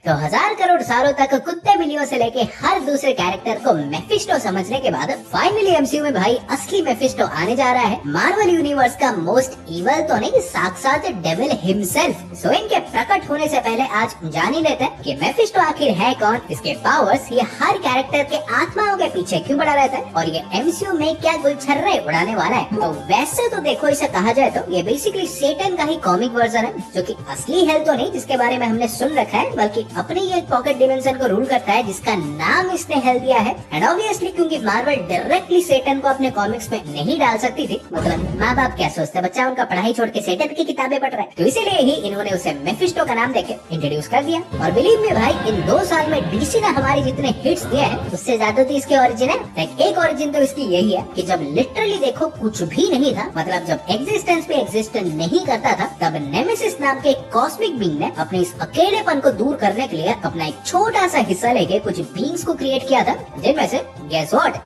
तो 1000 करोड़ सालों तक कुत्ते बिल्लियों से लेके हर दूसरे कैरेक्टर को मेफिस्टो समझने के बाद फाइनली एमसीयू में भाई असली मेफिस्टो आने जा रहा है। मार्वल यूनिवर्स का मोस्ट इवल तो नहीं, साक्षात डेविल हिमसेल्फ। सो इनके प्रकट होने से पहले आज जान ही लेते हैं कि मेफिस्टो आखिर है कौन, इसके पावर्स, ये हर कैरेक्टर के आत्माओं के पीछे क्यों पड़ा रहता है और ये एमसीयू में क्या गुलछर्रे उड़ाने वाला है। तो वैसे तो देखो, इसे कहा जाए तो ये बेसिकली सेटन का ही कॉमिक वर्जन है, जो कि असली हेल तो नहीं जिसके बारे में हमने सुन रखा है, बल्कि अपने ये पॉकेट डिमेंशन को रूल करता है जिसका नाम इसने हेल दिया है। एंड ऑब्वियसली क्योंकि मार्वल डायरेक्टली सेटन को अपने कॉमिक्स में नहीं डाल सकती थी, मतलब माँ बाप क्या सोचते, बच्चा उनका पढ़ाई छोड़ के सेटन की किताबें पढ़ रहा है, तो इसीलिए ही इन्होंने उसे मेफिस्टो का नाम देके इंट्रोड्यूस कर दिया। और बिलीव में भाई, इन 2 साल में डीसी ने हमारी जितने हिट्स दिए हैं उससे ज्यादा तो इसके ओरिजिन है। एक ओरिजिन तो इसकी यही है कि जब लिटरली देखो कुछ भी नहीं था, मतलब जब एग्जिस्टेंस पे एग्जिस्ट नहीं करता था, तब नेमेसिस नाम के कॉस्मिक बीइंग ने अपने इस अकेलेपन को दूर करने के लिए अपना एक छोटा सा हिस्सा लेके कुछ बीइंग्स को क्रिएट किया था, जिनमें से गेस व्हाट,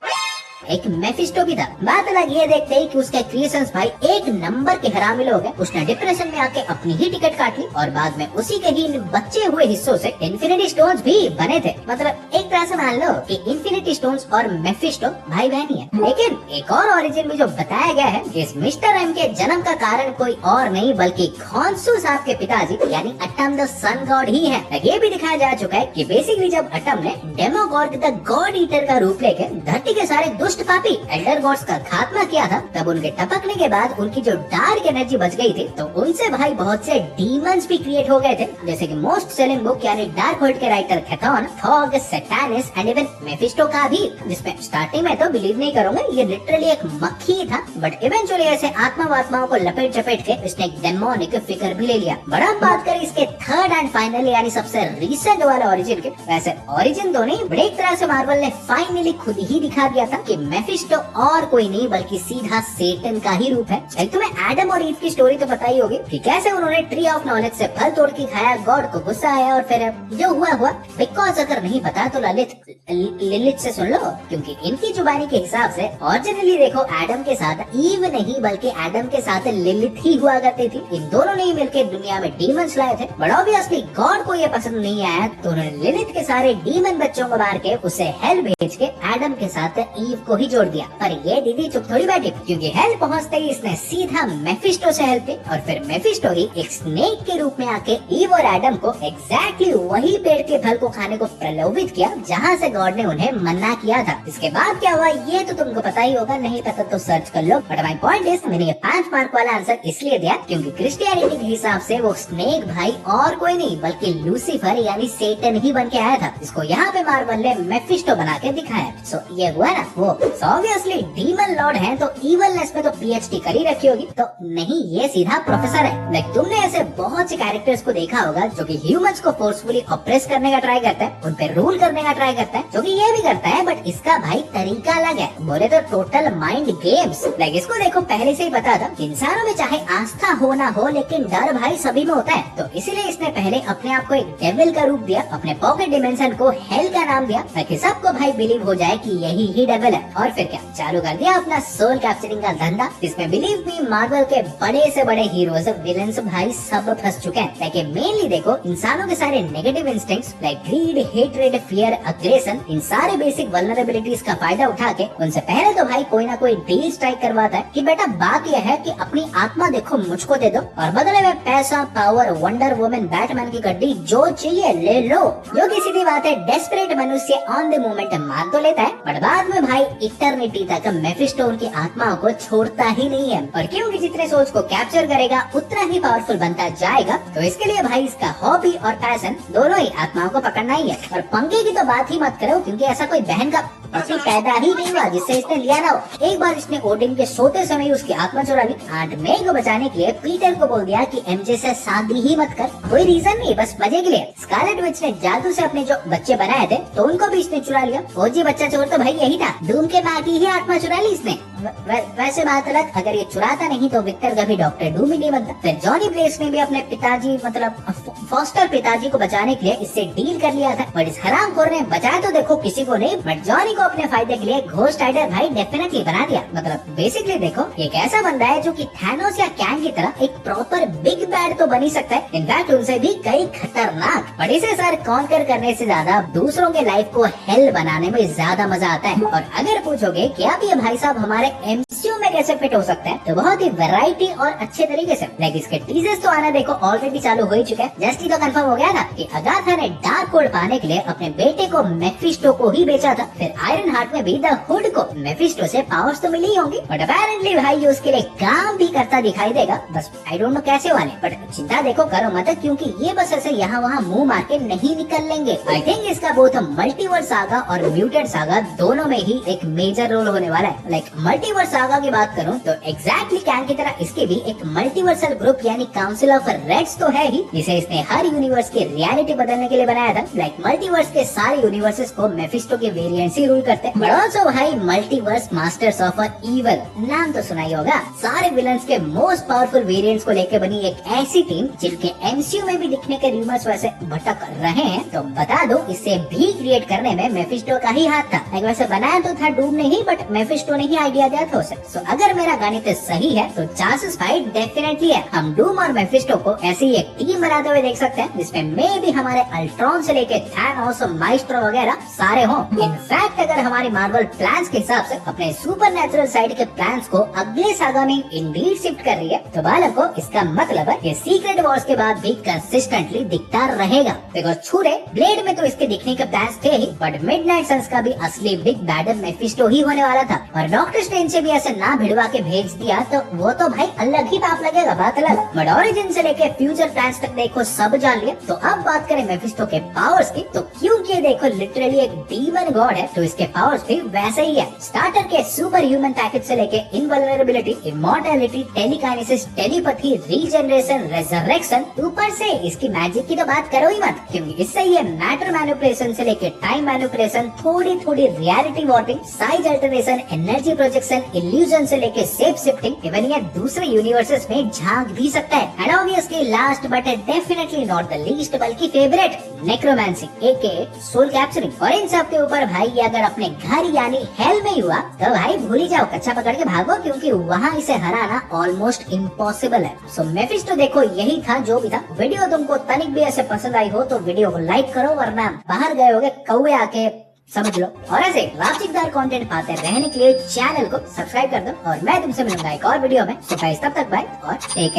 एक मेफिस्टो भी था। बात अलग ये देखते ही कि उसके क्रिएशंस भाई एक नंबर के हरामी लोग हैं। उसने डिप्रेशन में आके अपनी ही टिकट काट ली और बाद में उसी के ही बचे हुए हिस्सों से इन्फिनिटी स्टोन्स भी बने थे। मतलब एक तरह से मान लो कि इन्फिनिटी स्टोन्स और मेफिस्टो भाई बहन ही है। लेकिन एक और ओरिजिन भी जो बताया गया है कि इस मिस्टर एम के जन्म का कारण कोई और नहीं बल्कि खॉन्सू साहब के पिताजी यानी अटम द सन गॉड ही है। ये भी दिखाया जा चुका है कि बेसिकली जब अटम ने demo God the God eater का रूप लेके धरती के सारे दुष्ट पापी एल्डर गॉड्स का खात्मा किया था, तब उनके टपकने के बाद उनकी जो डार्क एनर्जी बच गई थी, तो उनसे भाई बहुत से डीमंस भी क्रिएट हो गए थे, जैसे कि मोस्ट सेलिंग बुक यानी डार्क होल्ड के राइटर कैथॉन, फॉग, सैटानिस एंड इवन मेफिस्टो का भी, जिसमें स्टार्टिंग में तो बिलीव नहीं करूंगा ये लिटरली एक मक्खी था, बट इवेंचुअली ऐसे आत्माओं को लपेट चपेट के इसने एक डेमोनिक फिगर भी ले लिया। बड़ा बात करें इसके थर्ड एंड फाइनली यानी सबसे रिसेंट वाला ओरिजिन के, वैसे ओरिजिन तो नहीं, बड़े एक तरह से मार्वल ने फाइनली खुद ही दिखा दिया था कि मेफिस्टो और कोई नहीं बल्कि सीधा सेटन का ही रूप है। एक तुम्हें एडम और ईव की स्टोरी तो पता ही होगी कि कैसे उन्होंने ट्री ऑफ नॉलेज से फल तोड़ के खाया, गॉड को गुस्सा आया और फिर जो हुआ। बिकॉज अगर नहीं पता तो लिलिथ से सुन लो, क्योंकि इनकी जुबानी के हिसाब से ओरिजिनली देखो एडम के साथ ईव नहीं बल्कि एडम के साथ लिलिथ ही हुआ करती थी। इन दोनों ने ही मिलकर दुनिया में डीमंस लाए थे, बट ऑब्वियसली गॉड को ये पसंद नहीं आया, तो उन्होंने लिलिथ के सारे डीमन बच्चों को मार के उसे हेल भेज के एडम के साथ ईव को ही जोड़ दिया। पर ये दीदी चुप थोड़ी बैठी, क्योंकि हेल पहुंचते ही इसने सीधा मेफिस्टो से हेल्प की और फिर मेफिस्टो ही एक स्नेक के रूप में आके ईव और एडम को एग्जैक्टली वही पेड़ के फल को खाने को प्रलोभित किया जहाँ से गॉड ने उन्हें मन्ना किया था। इसके बाद क्या हुआ ये तो तुमको पता ही होगा, नहीं पता तो सर्च कर लो। बट माय पॉइंट इज, मैंने ये 5 मार्क वाला आंसर इसलिए दिया क्योंकि क्रिश्चियनिटी के हिसाब से वो स्नेक भाई और कोई नहीं बल्कि लूसीफर यानी सेटन ही बन के आया था, जिसको यहाँ पे मार्वल ने मेफिस्टो बना के दिखाया। सो ये हुआ ना वो, ऑब्वियसली डीमन लॉर्ड है तो इवलनेस में तो पीएचडी करी रखी होगी, तो नहीं ये सीधा प्रोफेसर है। लाइक तुमने ऐसे बहुत से कैरेक्टर्स को देखा होगा जो कि ह्यूमंस को फोर्सफुली ऑप्रेस करने का ट्राई करता है, उन पे रूल करने का ट्राई करता है, जो कि ये भी करता है, बट इसका भाई तरीका अलग है। बोले तो टोटल माइंड गेम्स। लाइक इसको देखो पहले से ही पता था इंसानों में चाहे आस्था हो ना हो लेकिन डर भाई सभी में होता है, तो इसीलिए इसने पहले अपने आप को एक डेविल का रूप दिया, अपने पॉकेट डिमेंशन को हेल का नाम दिया ताकि सबको भाई बिलीव हो जाए कि यही ही डेविल है। और फिर क्या चालू कर दिया अपना सोल कैप्चरिंग का धंधा, जिसमें बिलीव मी मार्वल के बड़े से बड़े हीरोज विलेंस भाई सब फंस चुके हैं। लाइक मेनली देखो इंसानों के सारे negative instincts like greed, hatred, fear, aggression, इन सारे बेसिक वल्नरेबिलिटीज का फायदा उठा के उनसे पहले तो भाई कोई ना कोई डील स्ट्राइक करवाता है कि बेटा बात यह है कि अपनी आत्मा देखो मुझको दे दो और बदले में पैसा, पावर, वंडर वुमन, बैटमैन की गड्डी जो चाहिए ले लो। जो कि सीधी बात है, डेस्परेट मनुष्य ऑन द मोमेंट मान तो लेता है, बट बाद में भाई इटर्निटी तक मेफिस्टो उनकी आत्माओं को छोड़ता ही नहीं है। और क्योंकि जितने सोच को कैप्चर करेगा उतना ही पावरफुल बनता जाएगा, तो इसके लिए भाई इसका हॉबी और पैशन दोनों ही आत्माओं को पकड़ना ही है। और पंखे की तो बात ही मत करो क्योंकि ऐसा कोई बहन का पति पैदा ही नहीं हुआ जिससे इसने लिया ना हो। एक बार इसने ओडिन के सोते समय उसकी आत्मा चुरा ली। आंट मे को बचाने के लिए पीटर को बोल दिया कि एमजे से शादी ही मत कर, कोई रीजन नहीं, बस मजे के लिए। स्कारलेट विच ने जादू से अपने जो बच्चे बनाए थे तो उनको भी इसने चुरा लिया। फौजी बच्चा चोर तो भाई यही था, डूम के माँ की ही आत्मा चुरा ली इसने। वैसे बात अलग, अगर ये चुराता नहीं तो विक्टर कभी डॉक्टर डूम ही नहीं बनता। फिर जॉनी ब्लेस ने भी अपने पिताजी मतलब फॉस्टर पिताजी को बचाने के लिए इससे डील कर लिया था, पर इस हरामखोर ने बचाया तो देखो किसी को नहीं, बट जॉनी को अपने फायदे के लिए घोस्ट राइडर भाई डेफिनेटली बना दिया। मतलब बेसिकली देखो एक ऐसा बंदा है जो कि थैनोस या कैंग की तरह एक प्रॉपर बिग बैड तो बन ही सकता है, इनफैक्ट उनसे भी कई खतरनाक। पर इसे सर कॉन्कर करने से ज्यादा दूसरों के लाइफ को हेल बनाने में ज्यादा मजा आता है। और अगर पूछोगे कि अब ये भाई साहब हमारे एमसीयू में कैसे फिट हो सकते हैं, तो बहुत ही वैरायटी और अच्छे तरीके से। लाइक इसके टीजर्स तो आना देखो ऑलरेडी चालू हो ही चुके हैं। जस्ट ही तो कंफर्म हो गया था कि अगाथा ने डार्क कोड पाने के लिए अपने बेटे को मेफिस्टो को ही बेचा था। फिर आयरन हार्ट में भी द हुड को मेफिस्टो से पावर्स तो मिली होंगी, बट अपेरेंटली भाई उसके लिए काम भी करता दिखाई देगा। बस आई डोंट नो कैसे वाले, बट चिंता देखो करो मत, क्योंकि ये बस ऐसे यहाँ वहाँ मुंह मार के नहीं निकल लेंगे। आई थिंक इसका बोथ मल्टीवर्स सागा और म्यूटेंट सागा दोनों में ही एक मेजर रोल होने वाला है। लाइक मल्टीवर्स सागा की बात करूं तो एग्जैक्टली कैंग की तरह इसके भी एक मल्टीवर्सल ग्रुप यानी काउंसिल ऑफ रेड्स तो है ही, जिसे इसने हर यूनिवर्स की रियलिटी बदलने के लिए बनाया था। लाइक मल्टीवर्स के सारे यूनिवर्सेस को मेफिस्टो के वेरिएंट्स ही रूल करते हैं। बट आल्सो भाई मल्टीवर्स मास्टर्स ऑफ इविल नाम तो सुना ही होगा। सारे विलन्स के मोस्ट पावरफुल वेरिएंट्स को लेकर बनी एक ऐसी टीम जिनके एमसीयू में भी दिखने के रूमर्स वैसे भटक रहे हैं। तो बता दो इसे भी क्रिएट करने में मेफिस्टो का ही हाथ था। वैसे बनाया तो था डूम ने ही, बट मेफिस्टो ने ही आइडिया दिया था उसे। सो अगर मेरा गणित सही है तो चांसेस भाई डेफिनेटली है हम डूम और मेफिस्टो को ऐसी एक टीम बनाते हुए देख सकते हैं, जिसमें मे भी हमारे अल्ट्रॉन से लेके थैनोस और माइस्ट्रो वगैरह सारे हों। इनफैक्ट अगर हमारी मार्वल प्लान्स के हिसाब से अपने सुपरनैचुरल साइड के प्लान्स को अगले सागा में इंडीड शिफ्ट कर रही है, तो बालको इसका मतलब है कि सीक्रेट वॉर्स के बाद भी कंसिस्टेंटली दिखता रहेगा। देखो छूरे ब्लेड में तो इसके दिखने के प्लान्स थे ही, बट मिडनाइट सन्स का भी असली बिग बैड मेफिस्टो ही होने वाला था। और डॉक्टर स्ट्रेंज से भी ऐसे ना भिड़वा के भेज दिया तो वो तो भाई अलग ही पाप लगेगा, बात अलग। बट ओरिजिन से लेके फ्यूचर प्लान्स तक देखो सब जान लिया। तो अब बात करें मेफिस्टो के पावर्स की, तो क्योंकि देखो लिटरली एक डीमन गॉड है, तो इसके पावर्स भी वैसे ही है। स्टार्टर के सुपर ह्यूमन पैकेज से लेके इनवल्नरेबिलिटी, इमॉर्टैलिटी, टेलीकाइनेसिस, टेलीपैथी, रीजनरेशन, रेजरेक्शन, ऊपर से इसकी मैजिक की तो बात करो ही मत, क्योंकि इससे ये मैटर मैनिपुलेशन से लेके टाइम मैनिपुलेशन, थोड़ी थोड़ी reality warping, size alteration, energy projection, illusion से लेके शेप शिफ्टिंग, इवन ये दूसरे यूनिवर्सेस में झांक भी सकता है। And obviously last but definitely not the least बल्कि फेवरेट, नेक्रोमैंसी एके सोल कैप्चरिंग। और इन सब के ऊपर भाई अगर अपने घर यानी हेल में ही हुआ तो भाई भूल ही जाओ, कच्चा पकड़ के भागो, क्योंकि वहाँ इसे हराना ऑलमोस्ट इम्पॉसिबल है। सो मेफिस्टो देखो यही था जो भी था। वीडियो तुमको तनिक भी ऐसे पसंद आई हो तो वीडियो को लाइक करो, वरना बाहर गए होगे कौवे आके समझ लो। और ऐसे राशिकदार कंटेंट पाते रहने के लिए चैनल को सब्सक्राइब कर दो, और मैं तुमसे मिलूंगा एक और वीडियो में। तो गाइस तब तक बाय और टेक केयर।